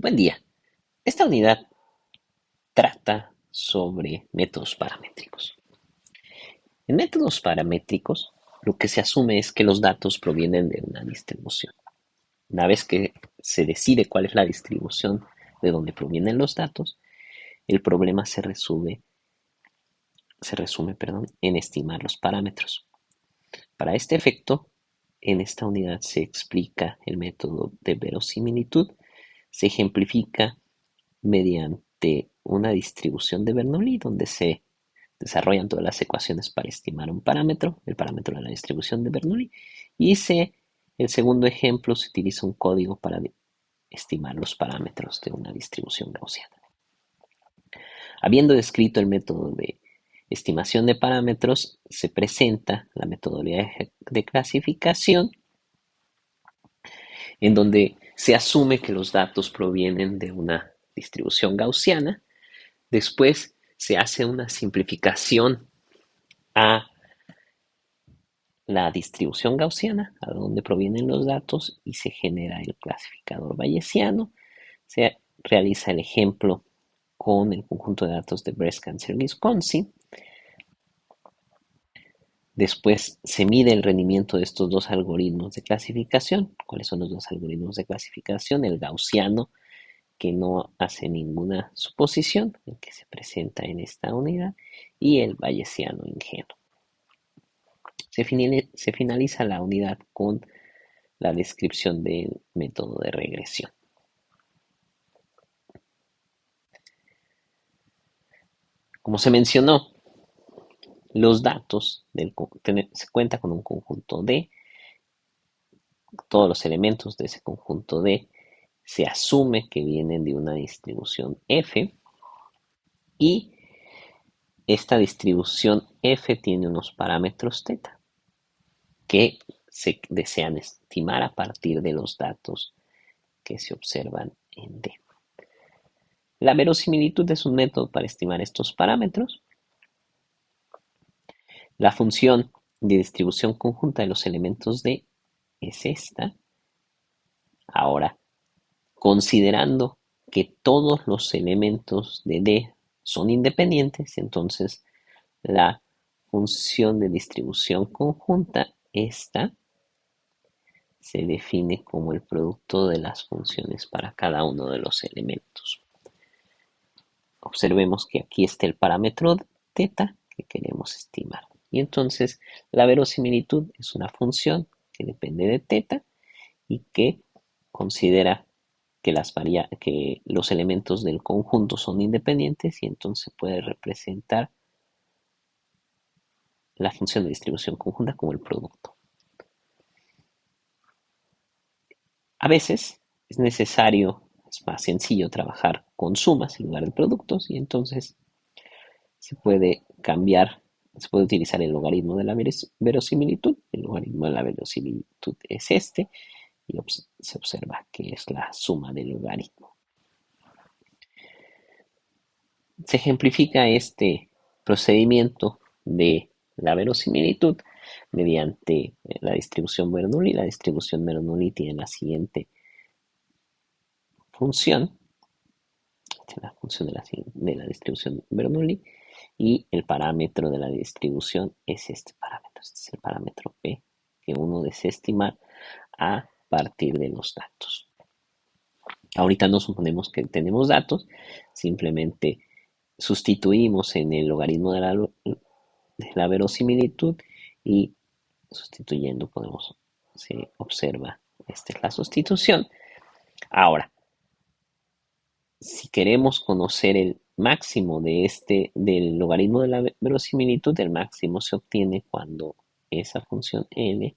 Buen día. Esta unidad trata sobre métodos paramétricos. En métodos paramétricos, lo que se asume es que los datos provienen de una distribución. Una vez que se decide cuál es la distribución de donde provienen los datos, el problema se resume en estimar los parámetros. Para este efecto, en esta unidad se explica el método de verosimilitud, se ejemplifica mediante una distribución de Bernoulli donde se desarrollan todas las ecuaciones para estimar un parámetro, el parámetro de la distribución de Bernoulli, y el segundo ejemplo se utiliza un código para estimar los parámetros de una distribución gaussiana. Habiendo descrito el método de estimación de parámetros, se presenta la metodología de clasificación, en donde se asume que los datos provienen de una distribución gaussiana. Después se hace una simplificación a la distribución gaussiana, a donde provienen los datos, y se genera el clasificador bayesiano. Se realiza el ejemplo con el conjunto de datos de Breast Cancer Wisconsin. Después se mide el rendimiento de estos dos algoritmos de clasificación. ¿Cuáles son los dos algoritmos de clasificación? El gaussiano, que no hace ninguna suposición, el que se presenta en esta unidad, y el bayesiano ingenuo. Se finaliza la unidad con la descripción del método de regresión. Como se mencionó, los datos se cuenta con un conjunto D. Todos los elementos de ese conjunto D se asume que vienen de una distribución F, y esta distribución F tiene unos parámetros θ que se desean estimar a partir de los datos que se observan en D. La verosimilitud es un método para estimar estos parámetros. La función de distribución conjunta de los elementos D es esta. Ahora, considerando que todos los elementos de D son independientes, entonces la función de distribución conjunta, esta, se define como el producto de las funciones para cada uno de los elementos. Observemos que aquí está el parámetro θ que queremos estimar. Y entonces la verosimilitud es una función que depende de θ y que considera que los elementos del conjunto son independientes, y entonces puede representar la función de distribución conjunta como el producto. A veces es más sencillo trabajar con sumas en lugar de productos, y entonces se puede utilizar el logaritmo de la verosimilitud. El logaritmo de la verosimilitud es este, y se observa que es la suma del logaritmo. Se ejemplifica este procedimiento de la verosimilitud mediante la distribución Bernoulli. La distribución Bernoulli tiene la siguiente función. Esta es la función de la distribución Bernoulli, y el parámetro de la distribución es este parámetro. Este es el parámetro P que uno desea estimar a partir de los datos. Ahorita no suponemos que tenemos datos, simplemente sustituimos en el logaritmo de la verosimilitud, y sustituyendo se observa, esta es la sustitución. Ahora, si queremos conocer el máximo del logaritmo de la verosimilitud, el máximo se obtiene cuando esa función L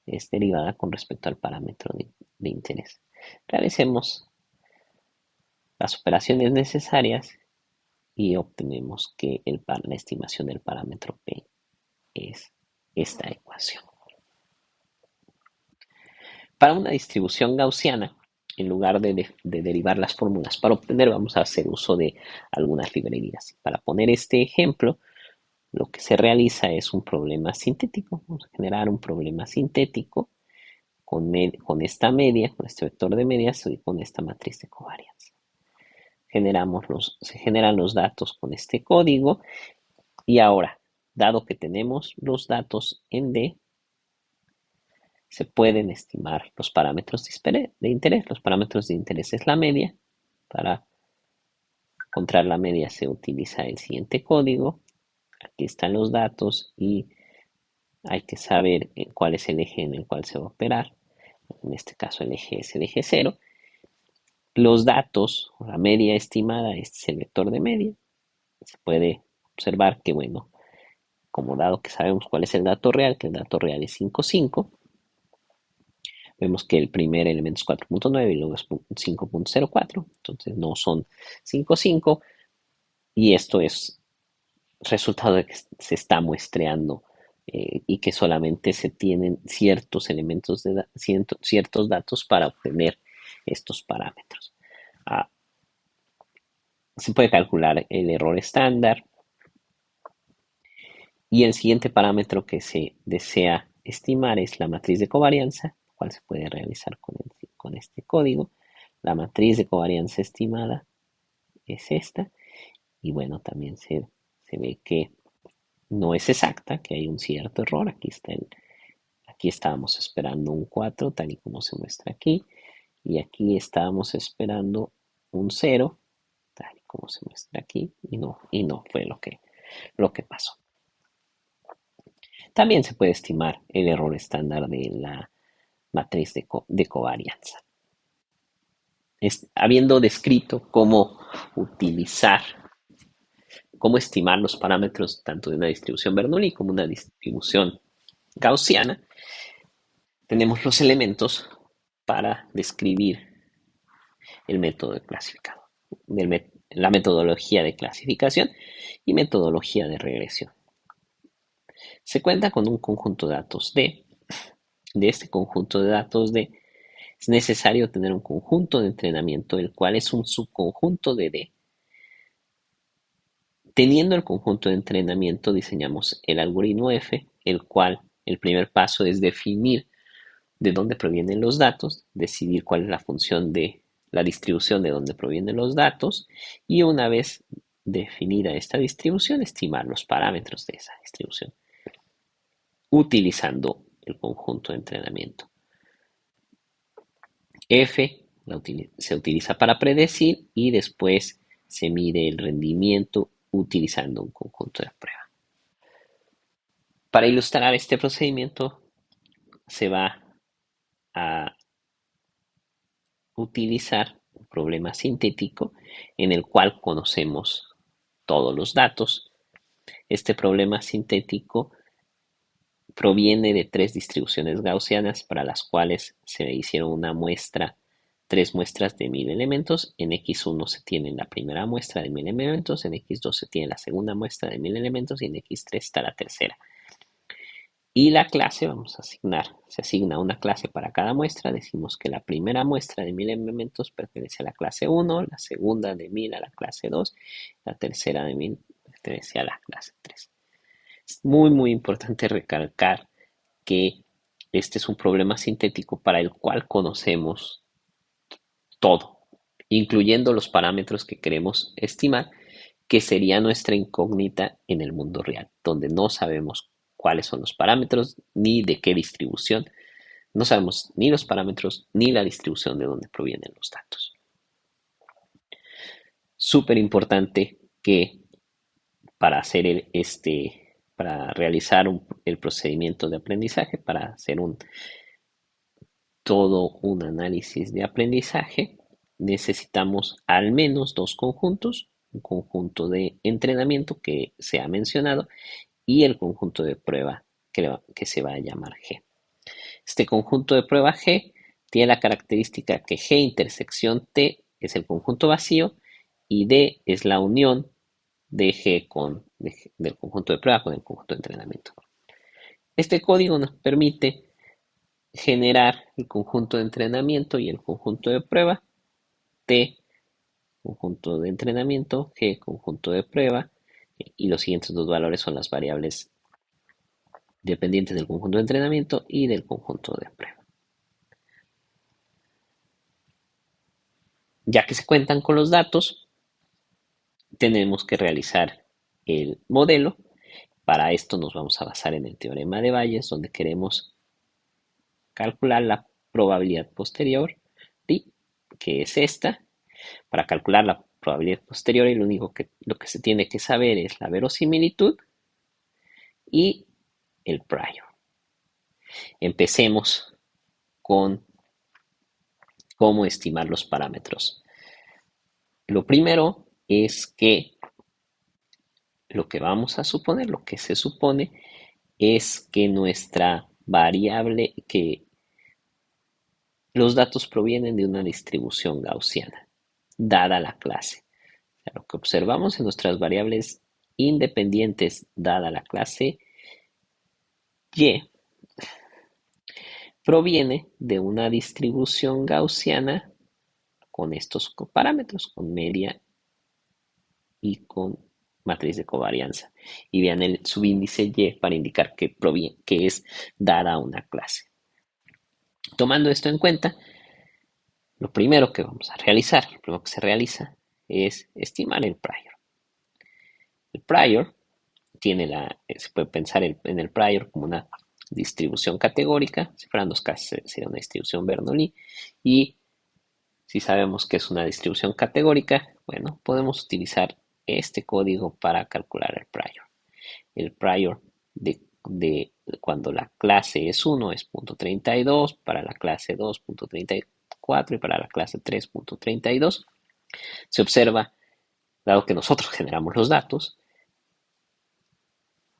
es derivada con respecto al parámetro de interés. Realicemos las operaciones necesarias y obtenemos que la estimación del parámetro P es esta ecuación. Para una distribución gaussiana, en lugar de derivar las fórmulas para obtener, vamos a hacer uso de algunas librerías. Para poner este ejemplo, lo que se realiza es un problema sintético. Vamos a generar un problema sintético con esta media, con este vector de medias y con esta matriz de covarianza. Se generan los datos con este código y ahora, dado que tenemos los datos en D, se pueden estimar los parámetros de interés. Los parámetros de interés es la media. Para encontrar la media se utiliza el siguiente código. Aquí están los datos y hay que saber cuál es el eje en el cual se va a operar. En este caso el eje es el eje 0. Los datos, la media estimada, este es el vector de media. Se puede observar que, bueno, como dado que sabemos cuál es el dato real, que el dato real es 5,5, vemos que el primer elemento es 4,9 y luego es 5,04, entonces no son 5,5 y esto es resultado de que se está muestreando y que solamente se tienen ciertos elementos ciertos datos para obtener estos parámetros. Se puede calcular el error estándar y el siguiente parámetro que se desea estimar es la matriz de covarianza, la cual se puede realizar con este código. La matriz de covarianza estimada es esta y bueno, también se ve que no es exacta, que hay un cierto error. Aquí estábamos esperando un 4, tal y como se muestra aquí, y aquí estábamos esperando un 0, tal y como se muestra aquí, y no fue lo que pasó. También se puede estimar el error estándar de la matriz de covarianza. Habiendo descrito cómo cómo estimar los parámetros tanto de una distribución Bernoulli como una distribución gaussiana, tenemos los elementos para describir el método de clasificado, la metodología de clasificación y metodología de regresión. Se cuenta con un conjunto de datos D. De este conjunto de datos D es necesario tener un conjunto de entrenamiento, el cual es un subconjunto de D. Teniendo el conjunto de entrenamiento, diseñamos el algoritmo F, el cual el primer paso es definir de dónde provienen los datos, decidir cuál es la función de la distribución de dónde provienen los datos y una vez definida esta distribución, estimar los parámetros de esa distribución utilizando el conjunto de entrenamiento. F se utiliza para predecir y después se mide el rendimiento utilizando un conjunto de prueba. Para ilustrar este procedimiento se va a utilizar un problema sintético en el cual conocemos todos los datos. Este problema sintético proviene de tres distribuciones gaussianas para las cuales se hicieron tres muestras de 1000 elementos. En X1 se tiene la primera muestra de 1000 elementos, en X2 se tiene la segunda muestra de 1000 elementos y en X3 está la tercera. Y la clase, se asigna una clase para cada muestra. Decimos que la primera muestra de 1000 elementos pertenece a la clase 1, la segunda de 1000 a la clase 2, la tercera de 1000 pertenece a la clase 3. Es muy importante recalcar que este es un problema sintético para el cual conocemos todo, incluyendo los parámetros que queremos estimar, que sería nuestra incógnita en el mundo real, donde no sabemos cuáles son los parámetros ni de qué distribución. No sabemos ni los parámetros ni la distribución de dónde provienen los datos. Súper importante que para realizar el procedimiento de aprendizaje, para hacer todo un análisis de aprendizaje, necesitamos al menos dos conjuntos, un conjunto de entrenamiento que se ha mencionado y el conjunto de prueba que se va a llamar G. Este conjunto de prueba G tiene la característica que G intersección T es el conjunto vacío y D es la unión de G del conjunto de prueba con el conjunto de entrenamiento. Este código nos permite generar el conjunto de entrenamiento y el conjunto de prueba, T, conjunto de entrenamiento, G, conjunto de prueba, y los siguientes dos valores son las variables dependientes del conjunto de entrenamiento y del conjunto de prueba. Ya que se cuentan con los datos, tenemos que realizar el modelo. Para esto nos vamos a basar en el teorema de Bayes, donde queremos calcular la probabilidad posterior, ¿sí?, que es esta. Para calcular la probabilidad posterior, lo que se tiene que saber es la verosimilitud y el prior. Empecemos con cómo estimar los parámetros. Lo primero es que lo que vamos a suponer, lo que se supone, es que nuestra variable, que los datos provienen de una distribución gaussiana, dada la clase. O sea, lo que observamos en nuestras variables independientes, dada la clase Y, proviene de una distribución gaussiana con estos parámetros, con media y con matriz de covarianza. Y vean el subíndice Y para indicar que es dada una clase. Tomando esto en cuenta, lo primero que vamos a realizar, lo primero que se realiza es estimar el prior. El prior se puede pensar en el prior como una distribución categórica. Si fueran dos casos, sería una distribución Bernoulli. Y si sabemos que es una distribución categórica, bueno, podemos utilizar este código para calcular el prior. El prior de cuando la clase es 1 es .32, para la clase 2 .34 y para la clase 3 .32. Se observa, dado que nosotros generamos los datos,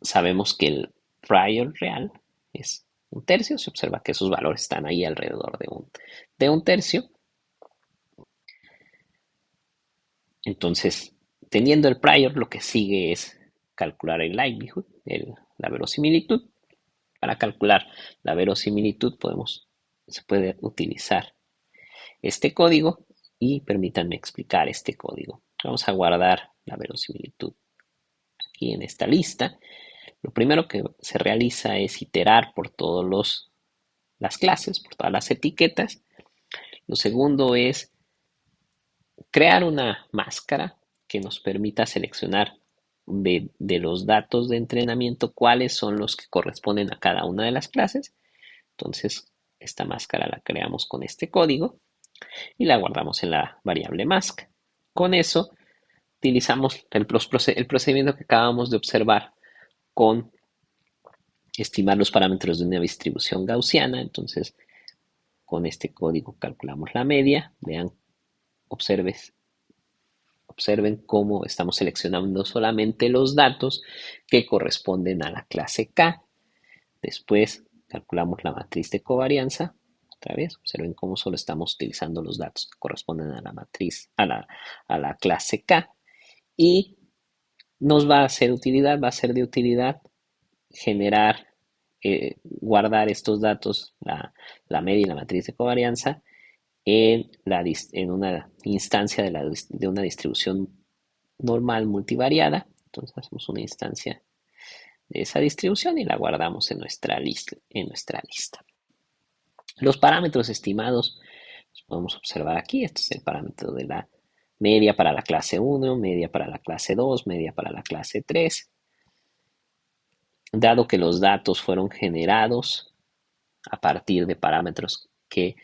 sabemos que el prior real es 1/3. Se observa que esos valores están ahí alrededor de 1/3. Entonces, teniendo el prior, lo que sigue es calcular el likelihood, la verosimilitud. Para calcular la verosimilitud se puede utilizar este código y permítanme explicar este código. Vamos a guardar la verosimilitud aquí en esta lista. Lo primero que se realiza es iterar por todas las clases, por todas las etiquetas. Lo segundo es crear una máscara que nos permita seleccionar de los datos de entrenamiento cuáles son los que corresponden a cada una de las clases. Entonces, esta máscara la creamos con este código y la guardamos en la variable mask. Con eso, utilizamos el procedimiento que acabamos de observar con estimar los parámetros de una distribución gaussiana. Entonces, con este código calculamos la media. Vean, observen cómo estamos seleccionando solamente los datos que corresponden a la clase K. Después calculamos la matriz de covarianza. Otra vez, observen cómo solo estamos utilizando los datos que corresponden a la matriz, a la clase K. Y nos va a ser de utilidad generar, guardar estos datos, la media y la matriz de covarianza, en una instancia de una distribución normal multivariada. Entonces hacemos una instancia de esa distribución y la guardamos en nuestra lista. Los parámetros estimados los podemos observar aquí. Este es el parámetro de la media para la clase 1, media para la clase 2, media para la clase 3. Dado que los datos fueron generados a partir de parámetros que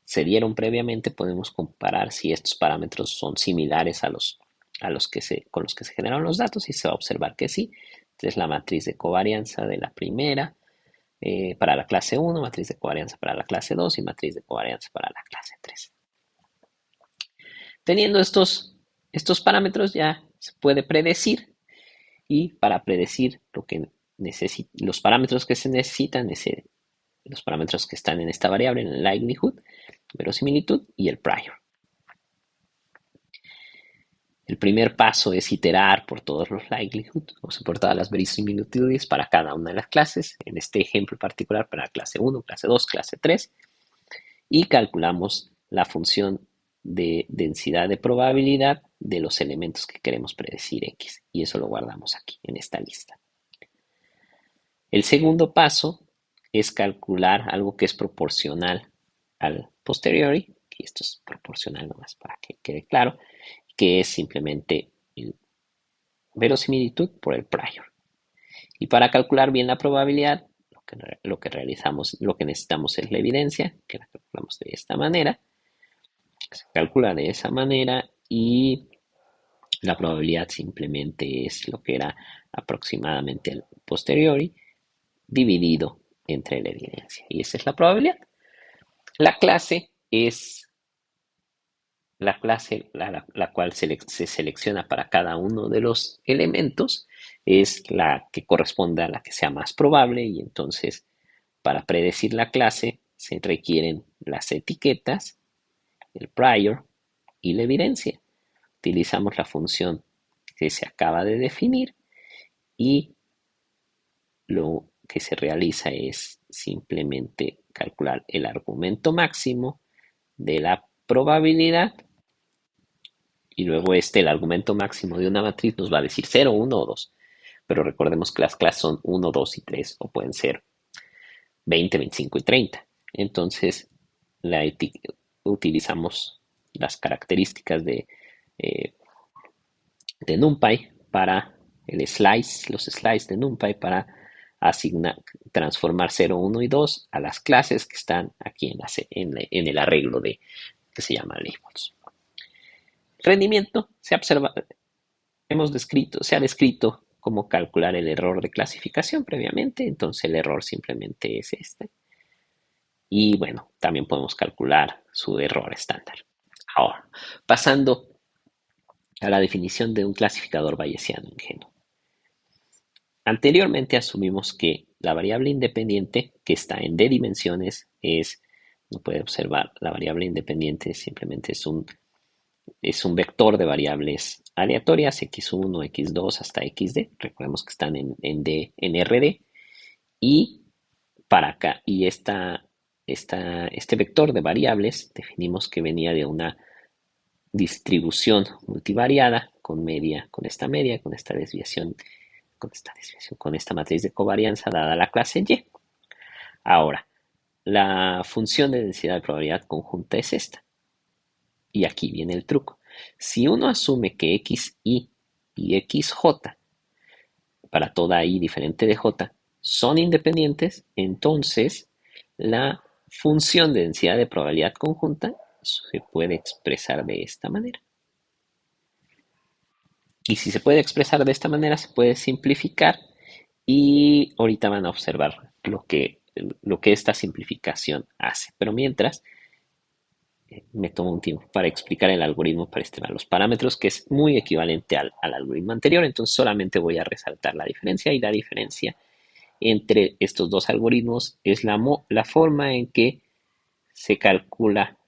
se dieron previamente, podemos comparar si estos parámetros son similares con los que se generaron los datos, y se va a observar que sí. Entonces, la matriz de covarianza de la primera para la clase 1, matriz de covarianza para la clase 2 y matriz de covarianza para la clase 3. Teniendo estos parámetros, ya se puede predecir, y para predecir los parámetros que se necesitan, los parámetros que están en esta variable, en el likelihood, verosimilitud y el prior. El primer paso es iterar por todos los likelihood, o sea, por todas las verisimilitudes para cada una de las clases. En este ejemplo particular, para clase 1, clase 2, clase 3. Y calculamos la función de densidad de probabilidad de los elementos que queremos predecir X. Y eso lo guardamos aquí, en esta lista. El segundo paso es calcular algo que es proporcional al posteriori, aquí esto es proporcional nomás para que quede claro, que es simplemente el verosimilitud por el prior. Y para calcular bien la probabilidad, lo que necesitamos es la evidencia, que la calculamos de esta manera, se calcula de esa manera y la probabilidad simplemente es lo que era aproximadamente el posteriori dividido entre la evidencia. Y esa es la probabilidad. La clase es la clase la cual se selecciona para cada uno de los elementos, es la que corresponde a la que sea más probable y entonces para predecir la clase se requieren las etiquetas, el prior y la evidencia. Utilizamos la función que se acaba de definir y lo que se realiza es simplemente calcular el argumento máximo de la probabilidad y luego el argumento máximo de una matriz nos va a decir 0, 1 o 2. Pero recordemos que las clases son 1, 2 y 3 o pueden ser 20, 25 y 30. Entonces utilizamos las características eh, de NumPy para los slices de NumPy para transformar 0, 1 y 2 a las clases que están aquí en el arreglo que se llama labels. Rendimiento se ha descrito cómo calcular el error de clasificación previamente, entonces el error simplemente es este. Y bueno, también podemos calcular su error estándar. Ahora, pasando a la definición de un clasificador bayesiano ingenuo. Anteriormente asumimos que la variable independiente que está en d dimensiones no puede observar, la variable independiente simplemente es un vector de variables aleatorias, x1, x2 hasta xd. Recordemos que están en RD. Y para acá, y este vector de variables definimos que venía de una distribución multivariada con esta media, con esta matriz de covarianza dada la clase Y. Ahora, la función de densidad de probabilidad conjunta es esta. Y aquí viene el truco. Si uno asume que xi y xj para toda i diferente de j son independientes, entonces la función de densidad de probabilidad conjunta se puede expresar de esta manera. Y si se puede expresar de esta manera, se puede simplificar y ahorita van a observar lo que esta simplificación hace. Pero mientras, me tomo un tiempo para explicar el algoritmo para estimar los parámetros, que es muy equivalente al algoritmo anterior. Entonces solamente voy a resaltar la diferencia, y la diferencia entre estos dos algoritmos es la forma en que se calcula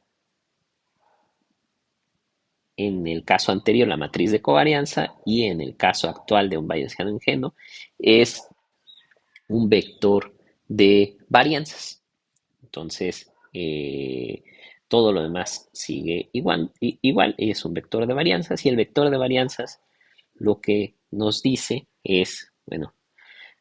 en el caso anterior la matriz de covarianza y en el caso actual de un bayesiano ingenuo es un vector de varianzas. Entonces, todo lo demás sigue igual, es un vector de varianzas y el vector de varianzas lo que nos dice es, bueno,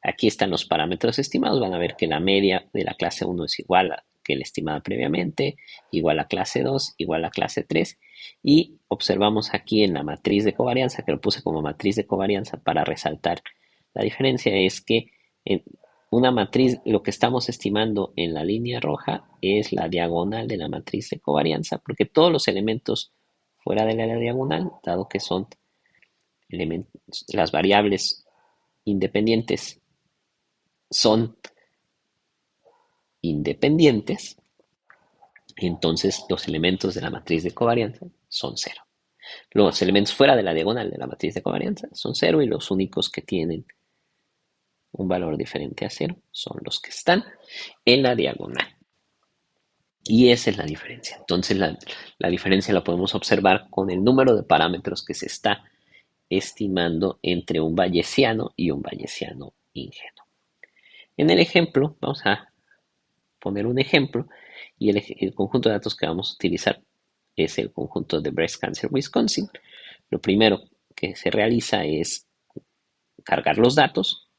aquí están los parámetros estimados, van a ver que la media de la clase 1 es igual a que la estimada previamente, igual a clase 2, igual a clase 3 y observamos aquí en la matriz de covarianza, que lo puse como matriz de covarianza para resaltar la diferencia, es que en una matriz, lo que estamos estimando en la línea roja es la diagonal de la matriz de covarianza, porque todos los elementos fuera de la diagonal, dado que son las variables independientes, son independientes, entonces los elementos de la matriz de covarianza son cero. Los elementos fuera de la diagonal de la matriz de covarianza son cero y los únicos que tienen un valor diferente a cero son los que están en la diagonal. Y esa es la diferencia. Entonces la diferencia la podemos observar con el número de parámetros que se está estimando entre un bayesiano y un bayesiano ingenuo. En el ejemplo, vamos a poner un ejemplo y el conjunto de datos que vamos a utilizar es el conjunto de Breast Cancer Wisconsin. Lo primero que se realiza es cargar los datos.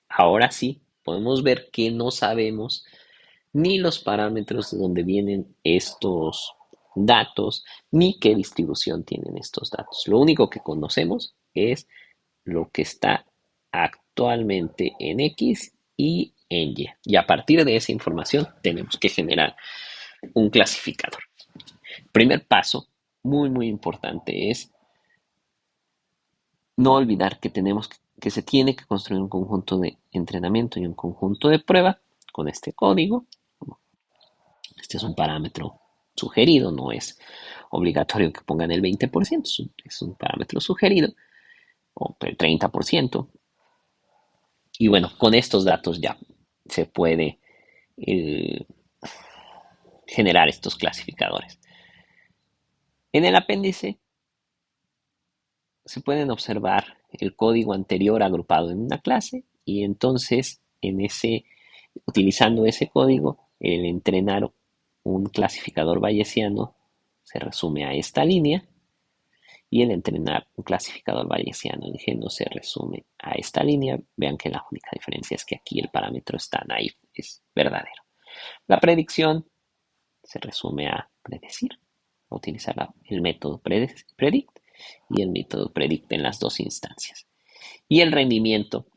Ahora sí, podemos ver que no sabemos ni los parámetros de donde vienen estos datos ni qué distribución tienen estos datos. Lo único que conocemos es lo que está actualmente en X y en Y. Y a partir de esa información tenemos que generar un clasificador. Primer paso, muy, muy importante, es no olvidar que se tiene que construir un conjunto de entrenamiento y un conjunto de prueba con este código. Este es un parámetro sugerido, no es obligatorio que pongan el 20%, es un parámetro sugerido, o el 30%. Y bueno, con estos datos ya se puede eh, generar estos clasificadores. En el apéndice se pueden observar el código anterior agrupado en una clase y entonces utilizando ese código, el entrenar un clasificador bayesiano se resume a esta línea y el entrenar un clasificador bayesiano en Geno se resume a esta línea. Vean que la única diferencia es que aquí el parámetro está naive, es verdadero. La predicción se resume a predecir, a utilizar el método predict y el método predict en las dos instancias. Y el rendimiento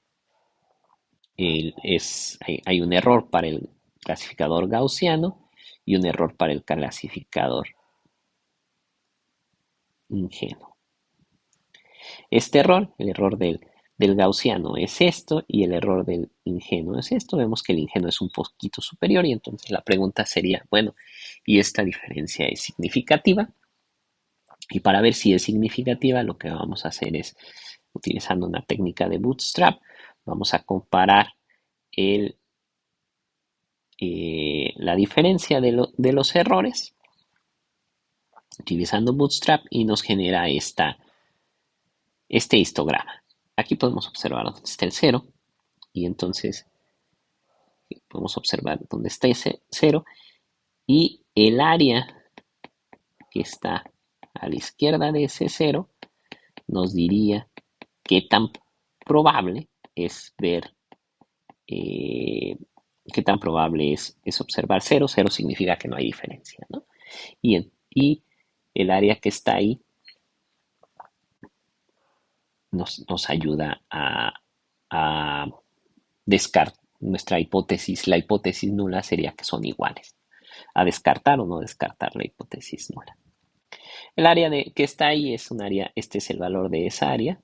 hay un error para el clasificador gaussiano y un error para el clasificador ingenuo. Este error, el error del gaussiano es esto y el error del ingenuo es esto. Vemos que el ingenuo es un poquito superior y entonces la pregunta sería, bueno, ¿y esta diferencia es significativa? Y para ver si es significativa, lo que vamos a hacer es, utilizando una técnica de bootstrap, vamos a comparar la diferencia de los errores utilizando bootstrap y nos genera este histograma. Aquí podemos observar dónde está el 0 y entonces podemos observar dónde está ese 0 y el área que está a la izquierda de ese 0 nos diría qué tan probable es ver, qué tan probable es observar 0. 0 significa que no hay diferencia, ¿no? Y el área que está ahí nos ayuda a descartar nuestra hipótesis. La hipótesis nula sería que son iguales. A descartar o no descartar la hipótesis nula. El área que está ahí es un área, este es el valor de esa área,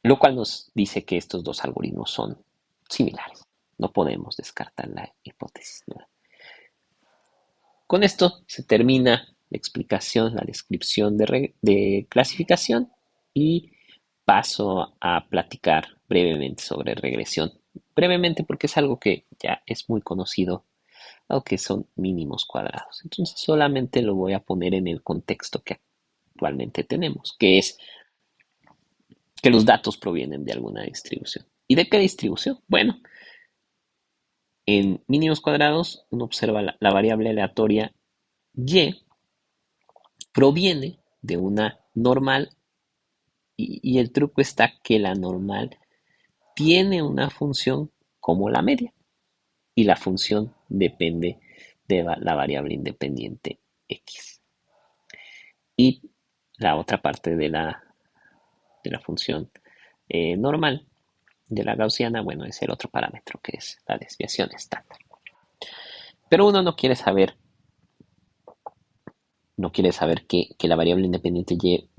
lo cual nos dice que estos dos algoritmos son similares. No podemos descartar la hipótesis nula. Con esto se termina la explicación, la descripción de clasificación y paso a platicar brevemente sobre regresión. Brevemente porque es algo que ya es muy conocido, aunque son mínimos cuadrados. Entonces solamente lo voy a poner en el contexto que actualmente tenemos, que es que los datos provienen de alguna distribución. ¿Y de qué distribución? Bueno, en mínimos cuadrados uno observa la variable aleatoria y proviene de una normal y el truco está que la normal tiene una función como la media y la función depende de la variable independiente x. Y la otra parte de la función normal de la gaussiana, bueno, es el otro parámetro que es la desviación estándar. Pero uno no quiere saber que la variable independiente y,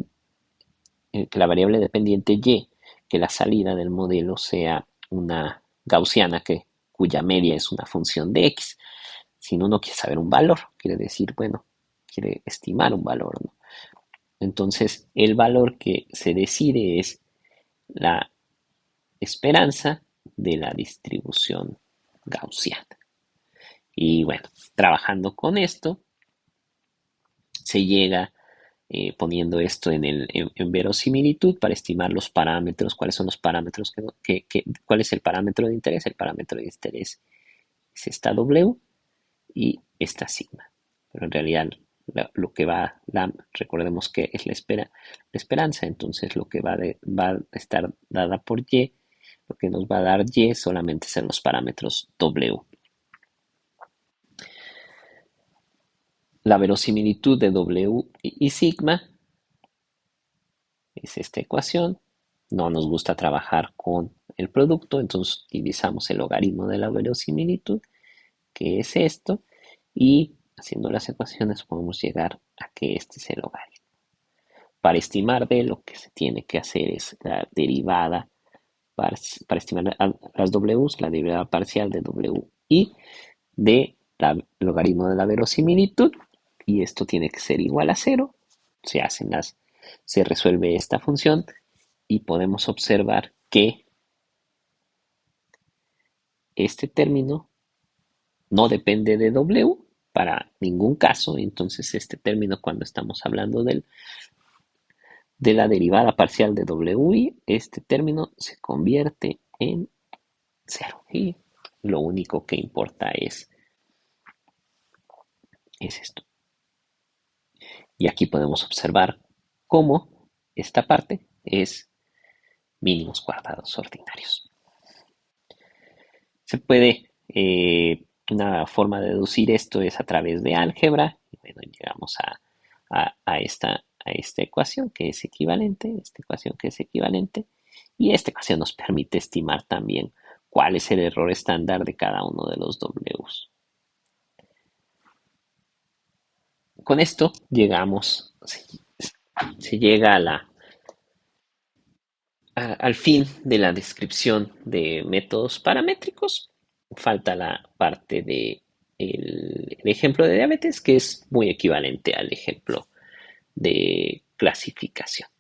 que la variable dependiente y, que la salida del modelo sea una gaussiana cuya media es una función de x, sino uno quiere saber un valor, quiere decir, bueno, quiere estimar un valor, ¿no? Entonces, el valor que se decide es la esperanza de la distribución gaussiana. Y bueno, trabajando con esto, se llega poniendo esto en verosimilitud para estimar los parámetros, cuáles son los parámetros, cuál es el parámetro de interés. El parámetro de interés es esta W y esta sigma. Pero en realidad lo que recordemos que es la esperanza, entonces lo que va a estar dada por Y, lo que nos va a dar Y solamente son los parámetros W. La verosimilitud de W y sigma es esta ecuación. No nos gusta trabajar con el producto, entonces utilizamos el logaritmo de la verosimilitud, que es esto, y haciendo las ecuaciones podemos llegar a que este es el logaritmo. Para estimar D, lo que se tiene que hacer es la derivada, para estimar las Ws, la derivada parcial de Wi de logaritmo de la verosimilitud, y esto tiene que ser igual a cero. Se resuelve esta función y podemos observar que este término no depende de W para ningún caso, entonces este término, cuando estamos hablando de la derivada parcial de Wi, este término se convierte en cero y lo único que importa es esto. Y aquí podemos observar cómo esta parte es mínimos cuadrados ordinarios. Se puede, una forma de deducir esto es a través de álgebra. Y bueno, llegamos a esta ecuación que es equivalente, esta ecuación que es equivalente. Y esta ecuación nos permite estimar también cuál es el error estándar de cada uno de los Ws. Con esto llegamos, se llega al fin de la descripción de métodos paramétricos. Falta la parte de el ejemplo de diabetes, que es muy equivalente al ejemplo de clasificación.